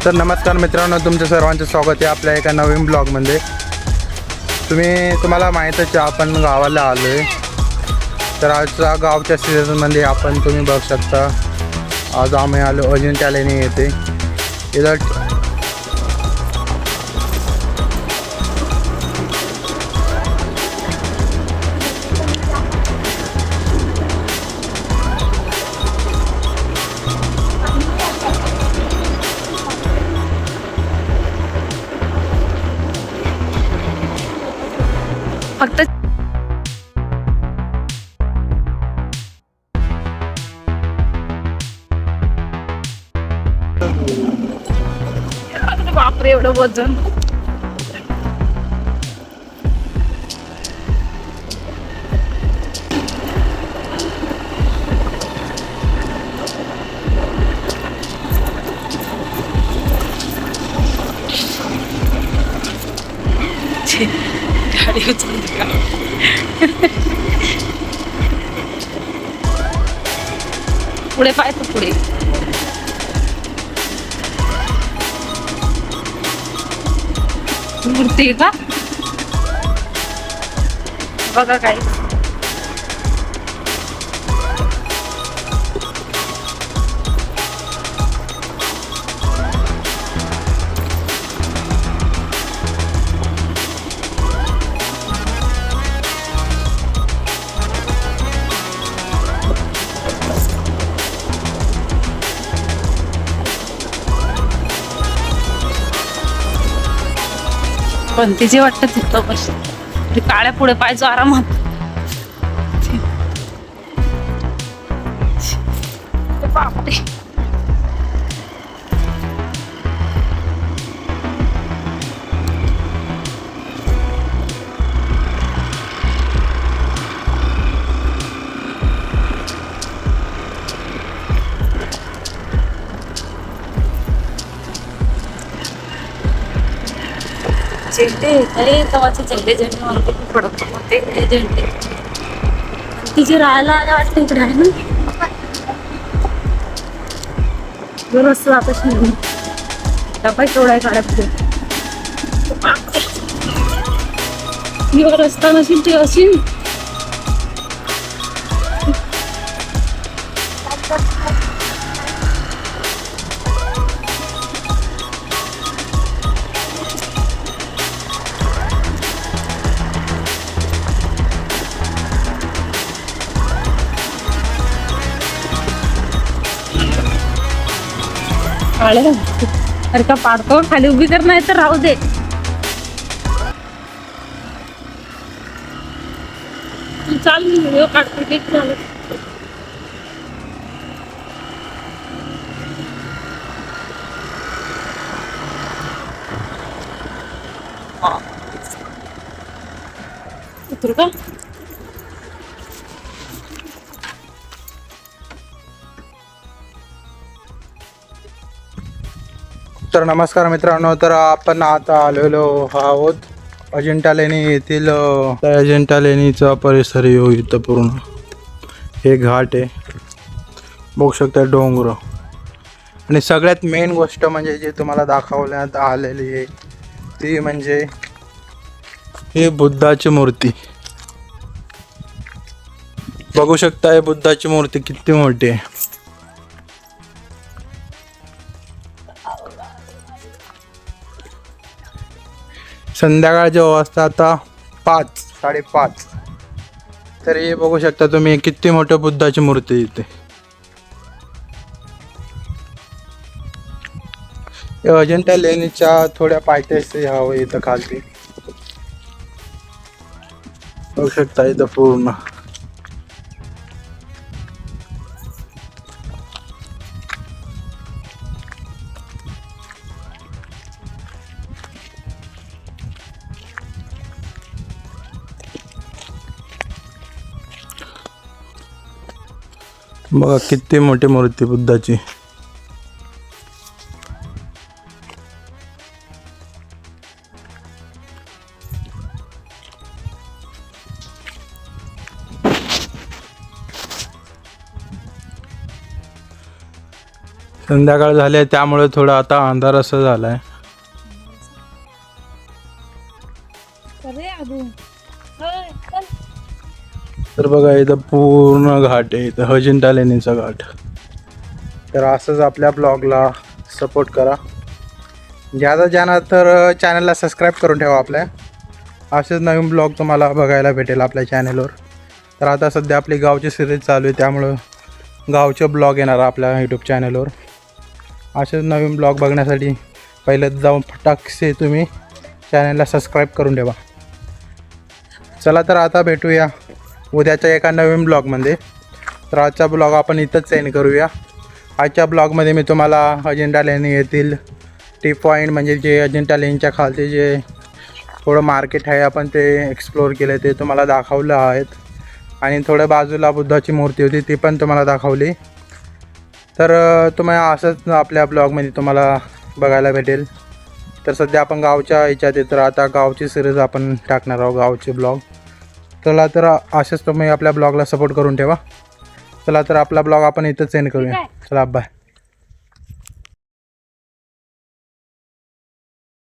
तर नमस्कार मित्रांनो, तुमचं सर्वांचं स्वागत आहे आपल्या एका नवीन ब्लॉगमध्ये। तुम्हाला माहीतच आहे आपण गावाला आलो आहे। तर आजच्या गावच्या सीझनमध्ये तुम्ही बघू शकता, आज आम्ही आलो अजिंठा लेणी येथे। इथं फक्त बापरे, एवढं वजन। गाडी उचलली का? पुढे पाहायचं, पुढे मूर्ती का बघा काय। पण तिचे वाटतं तिथं बस काळ्या पुढे पाहिजे आरामात। बापरे, झेंडे अरे तवाचे झेंडे झेंडे म्हणते पडत होते झेंडे। तिचे राहायला आल्या वाटतं इकडे आहे ना, रस्ता वापस नाही डबा केवढा आहे काढा पुढे। रस्ता नसेल ते असेल अरे का पाडतो खाली उभी कर, नाही तर राहू दे। चाल मी व्हिडिओ काढते चालू। उतरू का? तर नमस्कार मित्रांनो, तर आपण आता आलेलो आहोत अजिंठा लेणी येथील। अजिंठा लेणीचा परिसर येऊ इथं पूर्ण हे घाट आहे, बघू शकता डोंगर। आणि सगळ्यात मेन गोष्ट म्हणजे जे तुम्हाला दाखवण्यात आलेली आहे ती म्हणजे ही बुद्धाची मूर्ती। बघू शकता हे बुद्धाची मूर्ती किती मोठी आहे। संध्याकाळच्या वाजता आता 5:30। तर हे बघू शकता तुम्ही किती मोठ्या बुद्धाची मूर्ती इथे। अजिंठा लेणीच्या थोड्या पायथ्याशी हवं इथं खालती, बघू शकता इथं पूर्ण बघा किती मोठी मूर्ती बुद्धाची। संध्याकाळ झाली आहे त्यामुळे थोडं आता अंधार असं झाला आहे. तर बघा इथं पूर्ण घाट आहे, इथं अजिंठा लेणीचा घाट. तर असंच आपल्या ब्लॉगला सपोर्ट करा. ज्यादा जाणार तर चॅनलला सबस्क्राईब करून ठेवा आपल्या. असेच नवीन ब्लॉग तुम्हाला बघायला भेटेल आपल्या चॅनलवर. तर आता सध्या आपली गावची सिरीज चालू आहे त्यामुळं गावचे ब्लॉग येणार आपल्या यूट्यूब चॅनलवर. असेच नवीन ब्लॉग बघण्यासाठी पहिलं जाऊन फटाकसे तुम्ही चॅनलला सबस्क्राईब करून ठेवा. चला तर आता भेटूया उद्याच्या एका नवीन ब्लॉगमध्ये. तर आजचा ब्लॉग आपण इथंच सेंड करूया. आजच्या ब्लॉगमध्ये मी तुम्हाला अजिंठा लेणी येथील टी पॉईंट म्हणजे जे अजिंठा लेणीच्या खालचे जे थोडं मार्केट आहे आपण ते एक्सप्लोअर केले, ते तुम्हाला दाखवलं आहेत. आणि थोड्या बाजूला बुद्धाची मूर्ती होती ती पण तुम्हाला दाखवली. तर तुम्हाला असंच आपल्या ब्लॉगमध्ये तुम्हाला बघायला भेटेल. तर सध्या आपण गावच्या ह्याच्यात आहे तर आता गावची सिरीज आपण टाकणार आहोत, गावचे ब्लॉग. चला तर असेच तुम्ही आपल्या ब्लॉगला सपोर्ट करून ठेवा. चला तर आपला ब्लॉग आपण इथंच सेंड करूया. चला बाय.